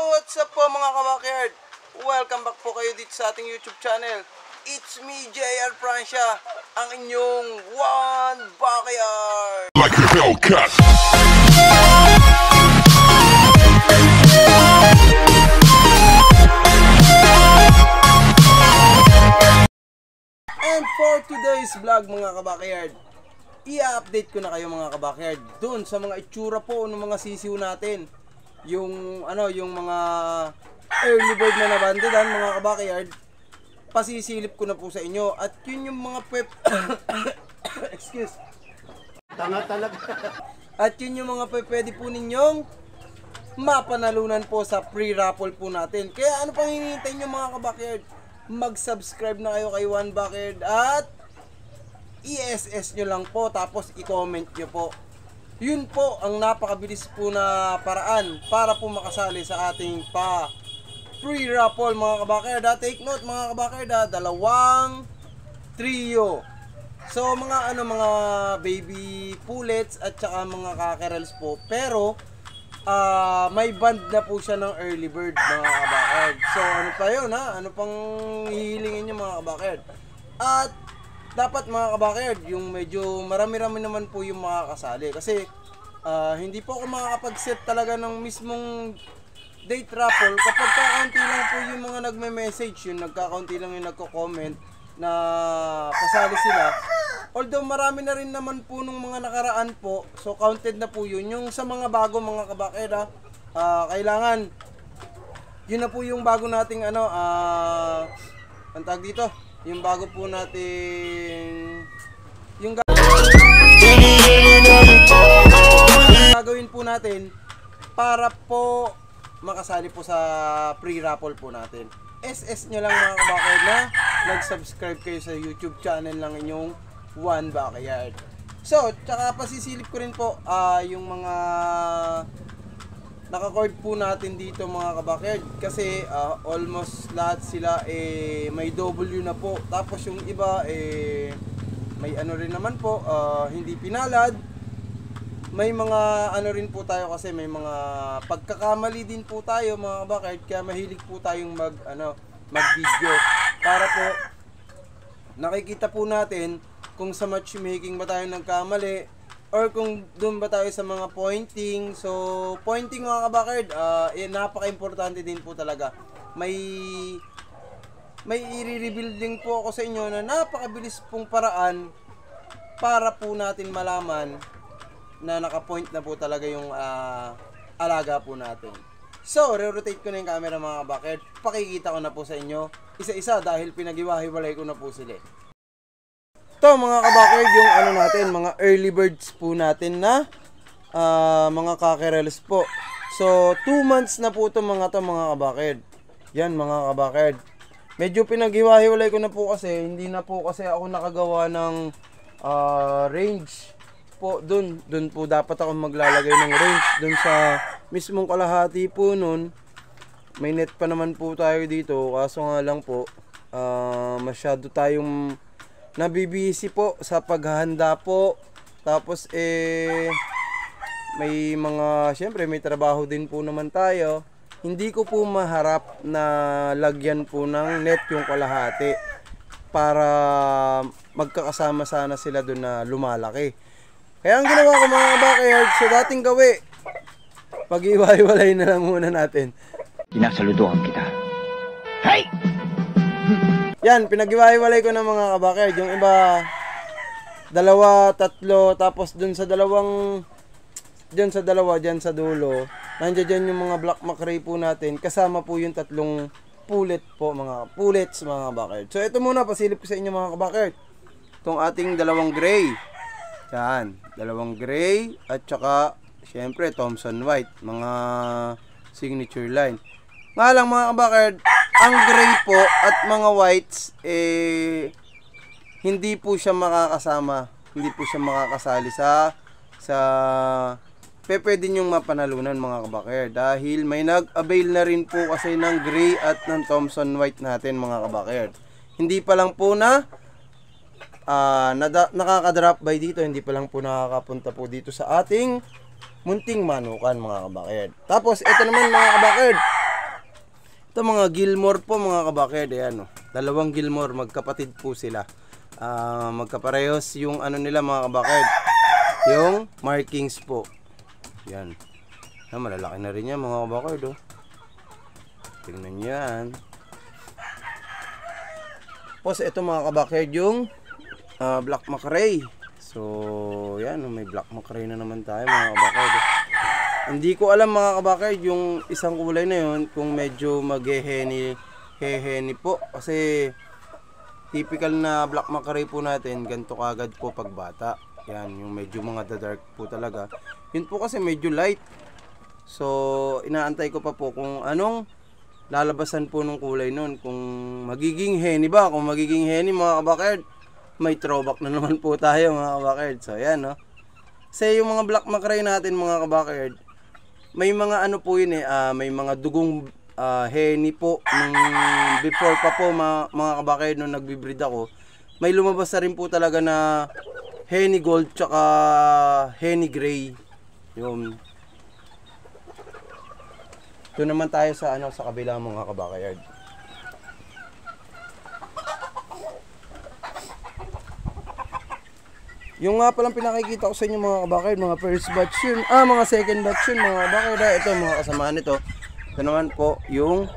What's up po mga kabakyard? Welcome back po kayo dito sa ating YouTube channel. It's me, JR Francia, ang inyong One Backyard. Like a Hellcat. And for today's vlog mga kabakyard, i-update ko na kayo mga kabakyard doon sa mga itsura po ng mga sisiw natin. Yung mga early bird na nabandidan mga kabakyard, pasisilip ko na po sa inyo. At yun yung mga excuse. Tanga talaga. At yun yung mga pwede po ninyong mapanalunan po sa pre-raffle po natin. Kaya ano pang hinihintay nyo mga kabakyard? Mag-subscribe na kayo kay One Backyard at i-SS nyo lang po, tapos i-comment nyo po. Yun po ang napakabilis po na paraan para po makasali sa ating pre-raffle mga kabakyard. Take note mga kabakyard, dalawang trio. So mga mga baby pullets at saka mga cockerels po. Pero may band na po siya ng early bird mga kabakyard. So ano pa yun ha? Ano pang hihilingin nyo mga kabakyard? At dapat mga kabakyard, yung medyo marami-rami naman po yung makakasali. Kasi hindi po ako makakapag-set talaga ng mismong date raffle kapag kakaunti lang po yung mga nagme-message, yung nagkakaunti lang yung nagko-comment na pasali sila. Although marami na rin naman po nung mga nakaraan po, so counted na po yun. Yung sa mga bago mga kabakyard, kailangan yun na po yung bago nating ang tawag dito, yung bago po nating yung gagawin po natin para po makasali po sa pre-raffle po natin. SS nyo lang mga kabakyard na nag-subscribe kayo sa YouTube channel lang inyong One Backyard. So, tsaka pasisilip ko rin po yung mga naka-cord po natin dito mga kabakyard. Kasi almost lahat sila may W na po. Tapos yung iba may ano rin naman po, hindi pinalad. May mga ano rin po tayo kasi may mga pagkakamali din po tayo mga kabakyard. Kaya mahilig po tayong mag-video para po nakikita po natin kung sa matchmaking ba tayo nagkamali or kung doon ba tayo sa mga pointing. So pointing mga kabakyard, napaka-importante din po talaga. May i-reveal din po ako sa inyo na napakabilis pong paraan para po natin malaman na naka-point na po talaga yung alaga po natin. So, re-rotate ko na yung camera mga kabakyard. Pakikita ko na po sa inyo isa-isa dahil pinag-iwahiwalay ko na po sila. Ito mga kabakyard, yung natin, mga early birds po natin na mga cockerels po. So, 2 months na po itong mga kabakyard. Yan mga kabakyard. Medyo pinag-iwahiwalay ko na po kasi hindi na po kasi ako nakagawa ng range po doon po dapat ako maglalagay ng range doon sa mismong kalahati po noon. May net pa naman po tayo dito, kaso nga lang po masyado tayong nabibisi po sa paghahanda po. Tapos may syempre may trabaho din po naman tayo. Hindi ko po maharap na lagyan po ng net yung kalahati para magkakasama sana sila doon na lumalaki. Kaya ang ginawa ko mga kabakyard, sa dating gawi, pag-iwalay na lang muna natin. Sinasaludoan kita. Hey! Yan, pinag-iwalay ko na mga kabakyard. Yung iba, 2, 3, tapos dun sa dalawang, dyan sa dulo, nandiyan dyan yung mga black macrae po natin. Kasama po yung 3 pullet po, mga pullets mga kabakyard. So ito muna, pasilip ko sa inyo mga kabakyard. Itong ating 2 gray. Yan, 2 gray at saka syempre Thompson White, mga signature line. Nga lang mga kabakyard, ang gray po at mga whites hindi po siya makakasama, hindi po siya makakasali sa pwede nyong mapanalunan mga kabakyard dahil may nag-avail na rin po kasi ng gray at ng Thompson White natin mga kabakyard. Hindi pa lang po nakaka-drop by dito, hindi pa lang po nakakapunta po dito sa ating munting manukan mga kabakyard. Tapos ito naman mga kabakyard, Ito mga Gilmore po mga kabakerd. Ayan, oh. Dalawang Gilmore, magkapatid po sila. Magkaparehos yung ano nila mga kabakerd. Yung markings po. Yan. Malalaki na rin yan mga kabakerd. Oh. Tingnan nyo yan. Tapos ito mga kabakerd yung Black Macrae. So yan, may Black Macrae na naman tayo mga kabakerd. Hindi ko alam mga kabakerd yung isang kulay na yun kung medyo magheheni po, kasi typical na Black Macrae po natin ganito kagad po pag bata. Yan yung medyo mga dark po talaga. Yun po kasi medyo light. So inaantay ko pa po kung anong lalabasan po ng kulay nun, kung magiging heni ba. Kung magiging heni mga kabakerd, may throwback na naman po tayo mga kabakerd. So yan, no. Kasi yung mga Black Macrae natin mga kabakerd, may mga ano po yun may mga dugong heni po nung before pa po mga kabakerd, nung nagbibreed ako. May lumabas na rin po talaga na heni gold tsaka heni gray. Yun. Ito naman tayo sa sa kabila mga kabakerd. Yung nga palang pinakikita ko sa inyo mga kabakerd, mga first batch yun, mga second batch yun mga kabakerd. Ito mga kasama nito. Ito naman po yung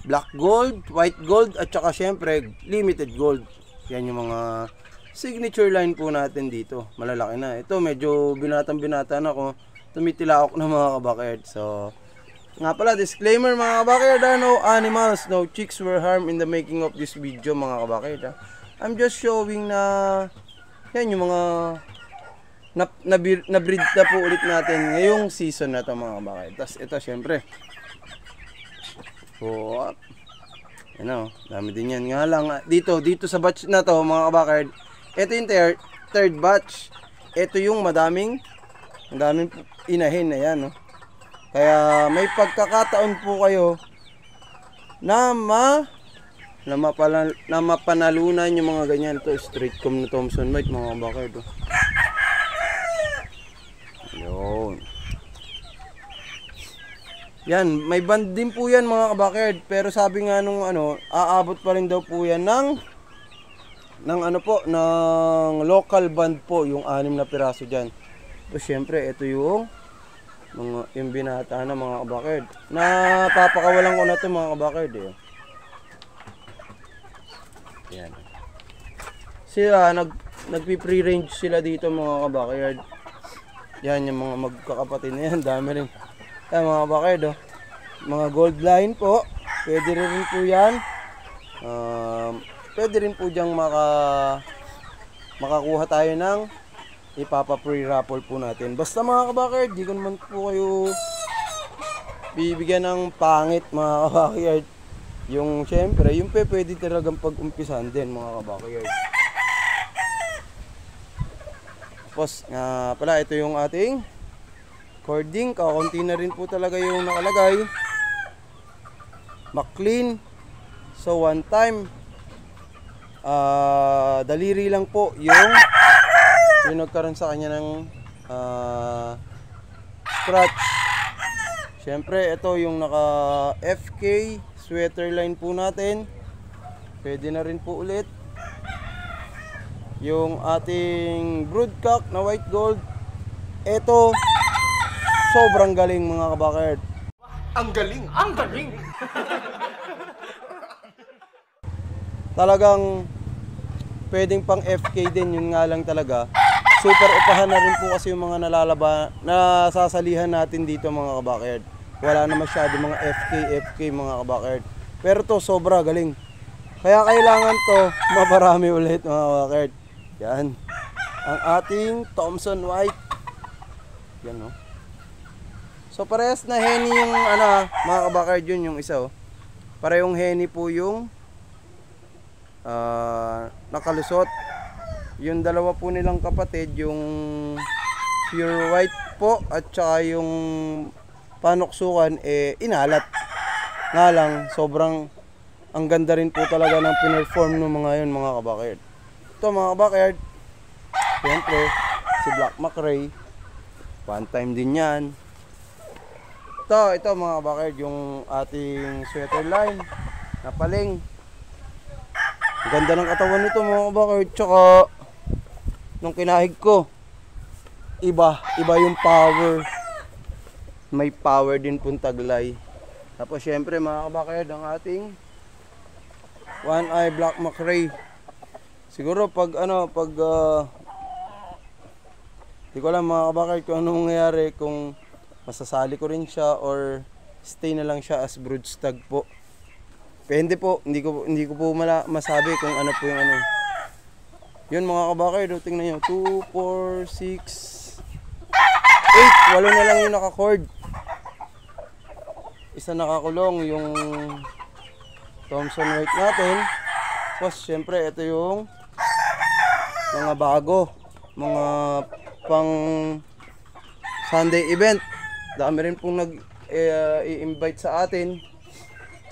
black gold, white gold, at saka syempre limited gold. Yan yung mga signature line po natin dito. Malalaki na. Ito medyo binata na ako. Tumitilaok na mga kabakerd. So nga pala, disclaimer mga kabakerd, no animals, no chicks were harmed in the making of this video mga kabakerd. I'm just showing na yan yung mga na-breed na po ulit natin ngayong season na to mga kabakerd. Tapos ito syempre. So, ano, dami din yan. Nga lang, dito sa batch na to mga kabakerd, ito yung third batch. Ito yung madaming inahin na yan, no? Kaya may pagkakataon po kayo na mapanalunan yung mga ganyan. Ito straight comb na Thompson White mga kabakerd. Yun. Yan, may band din po yan mga kabakerd. Pero sabi nga nung aabot pa rin daw po yan ng local band po, yung 6 na piraso dyan. So syempre ito yung binata na mga kabakerd. Napapakawalan ko na ito mga kabakerd eh. Yan. Sila nagpi-pre-range sila dito mga kabakerd. Yan yung mga magkakapatid na yan, dami rin. Yan mga kabakerd, oh. Mga gold line po. Pwede rin po yan. Pwede rin po diyang makakuha tayo ng ipapa-pre-raffle po natin. Basta mga kabakerd, di ko naman po kayo bibigyan ng pangit mga kabakerd. Yung syempre, yung pwede talagang pag-umpisan din mga kabakerd. Tapos pala, ito yung ating cording. Kakunti na rin po talaga yung nakalagay. McLean. So one time, daliri lang po yung nagkaroon sa kanya ng scratch. Syempre ito yung naka FK sweater line po natin. Pwede na rin po ulit yung ating broodcock na white gold. Ito sobrang galing mga kabakerd. Ang galing! Ang galing! Talagang pwedeng pang FK din, yun nga lang talaga. Super upahan na rin po kasi yung mga nasasalihan natin dito mga kabakerd. Wala na masyado mga FK mga kabakerd. Pero to sobra galing. Kaya kailangan to maparami ulit mga kabakerd. Yan. Ang ating Thompson White. Yan, no. So parehas na heni yung mga kabakerd, yun yung isa, oh. Parehong heni po yung nakalusot. Yung dalawa po nilang kapatid, yung pure white po at saka yung panuksukan inalat. Nga lang sobrang ang ganda rin po talaga ng pinerform ng mga yun mga kabakerd. Ito mga kabakerd, siyempre si Black Macrae, one time din yan. Ito mga kabakard, yung ating sweater line na paling. Ganda ng katawan nito mga kabakard. Tsaka nung kinahig ko, iba yung power. May power din pong taglay. Tapos syempre mga kabakard, ang ating One Eye Black McRae. Siguro pag di ko alam mga kabakard kung anong mangyayari, kung masasali ko rin siya or stay na lang siya as brood stag po. Depende po, hindi ko po masabi kung ano po yung ano. Yun mga kabakard, tingnan nyo, 2, 4, 6, 8, 8 na lang yung naka-cord. Isa nakakulong yung Thompson White natin. Tapos syempre ito yung mga bago, mga pang Sunday event. Dami rin pong i-invite sa atin.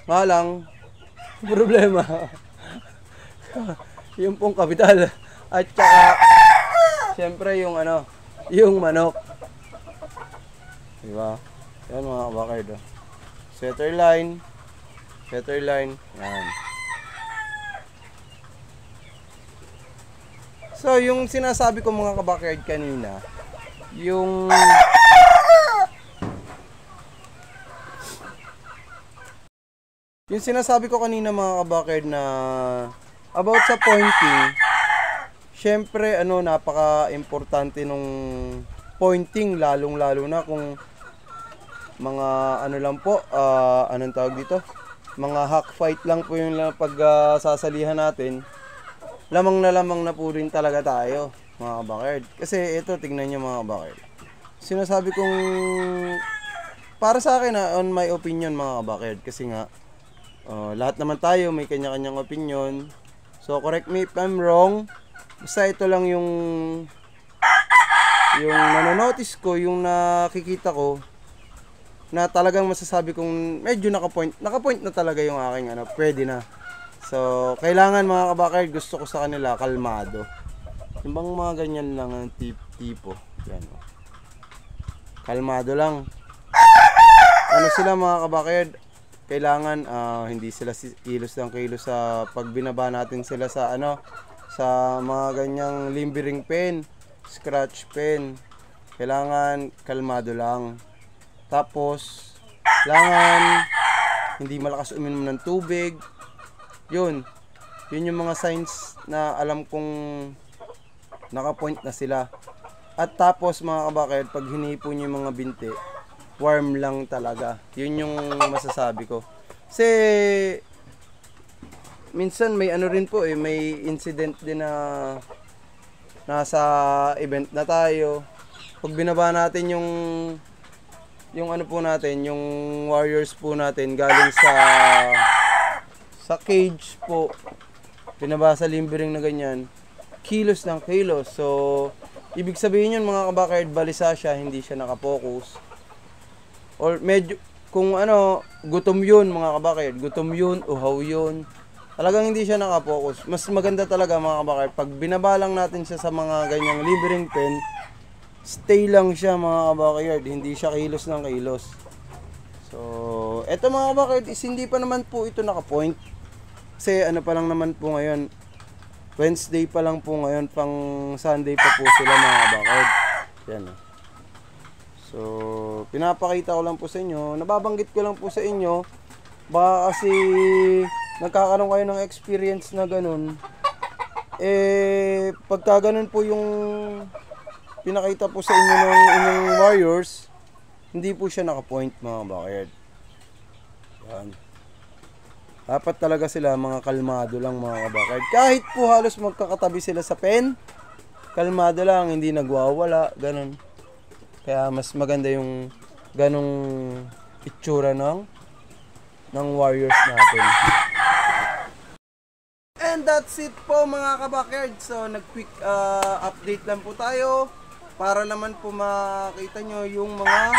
Nga lang, problema yung pong kapital. At saka syempre yung yung manok. Diba? Yan mga kabakard. Setter line. Yan. So yung sinasabi ko mga kabakard kanina, yung sinasabi ko kanina mga kabakard na about sa pointing, syempre napaka-importante nung pointing, lalong-lalo na kung mga lang po, anong tawag dito? Mga hack fight lang po yung pagsasalihan natin. Lamang na po rin talaga tayo mga kabakard. Kasi ito, tingnan nyo mga kabakard. Sinasabi kong para sa akin on my opinion mga kabakard, kasi nga lahat naman tayo may kanya-kanyang opinion. So correct me if I'm wrong. Basta ito lang yung nanonotice ko, yung nakikita ko, na talagang masasabi kong medyo naka-point na talaga yung aking pwede na. So kailangan mga kabakard, gusto ko sa kanila kalmado. Yung bang mga ganyan lang ang tipo. Yan. Kalmado lang. Sila mga kabakard, kailangan hindi sila kilos ng kilos sa pagbinaba natin sila sa sa mga ganyang limbering pen, scratch pen. Kailangan kalmado lang. Tapos kailangan hindi malakas uminom ng tubig. Yun yung mga signs na alam kong naka-point na sila. At tapos mga kabakard, pag hinipo nyo yung mga binti, warm lang talaga. Yun yung masasabi ko. Kasi minsan may rin po may incident din na nasa event na tayo. Pag binaba natin yung po natin, yung warriors po natin galing sa cage po, binaba sa limbering na ganyan, kilos ng kilos. So ibig sabihin yun mga kabakard, balisa siya, hindi siya nakapokus. Or medyo, kung gutom yun mga kabakard, gutom yun, uhaw yun, talagang hindi siya nakapokus. Mas maganda talaga mga kabakard, pag binaba lang natin siya sa mga ganyang limbering pen, stay lang siya mga kabakard, hindi siya kilos ng kilos. So eto mga kabakard is hindi pa naman po ito nakapoint. Kasi pa lang naman po ngayon, Wednesday pa lang po ngayon, pang Sunday pa po sila mga kabakard. Yan. So pinapakita ko lang po sa inyo, nababanggit ko lang po sa inyo, baka kasi nagkakaroon kayo ng experience na ganun. Pagka ganun po yung pinakita po sa inyo ng inyong warriors, hindi po siya naka-point mga kabakard. Yan. Dapat talaga sila mga kalmado lang mga kabakard. Kahit po halos magkakatabi sila sa pen, kalmado lang, hindi nagwawala, ganun. Kaya mas maganda yung ganung itsura ng warriors natin. And that's it po mga kabakard. So nag-quick update lang po tayo para naman po makita nyo yung mga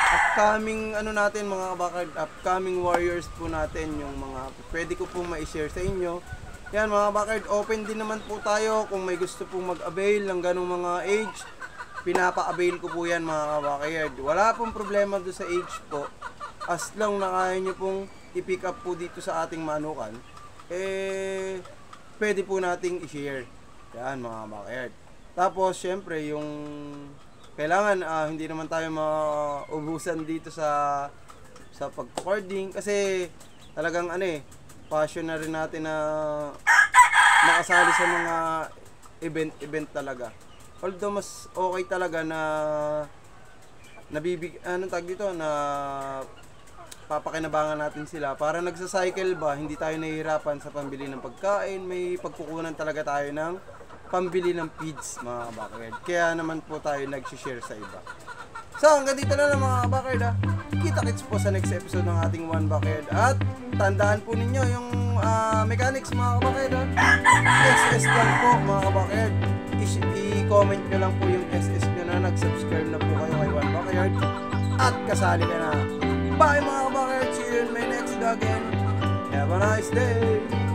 upcoming natin mga kabakard, upcoming warriors po natin, yung mga pwede ko po ma-share sa inyo. Yan mga kabakard, open din naman po tayo kung may gusto pong mag-avail ng ganung mga age. pinapa-avail ko po yan mga kabakayard. Wala pong problema doon sa age po. As long na kaya nyo pong i-pick up po dito sa ating manukan, pwede po nating i-share. Yan mga kabakayard. Tapos syempre yung kailangan hindi naman tayo maubusan dito sa pag-recording kasi talagang passion na rin natin na makasali sa mga event talaga. Although mas okay talaga na papakinabangan natin sila para nagsa-cycle ba, hindi tayo nahihirapan sa pambili ng pagkain, may pagkukunan talaga tayo ng pambili ng feeds mga kabakayard. Kaya naman po tayo nag-share sa iba. So hanggang dito na lang mga kabakayard ha. Kita-kits po sa next episode ng ating One Backyard. At tandaan po ninyo yung mechanics mga kabakayard ha. SS lang po mga kabakayard. I-comment nyo lang po yung SS nyo na nag-subscribe na po kayo kay One Backyard. At kasali ka na. Bye mga kabakayard. See you in my next vlog and have a nice day.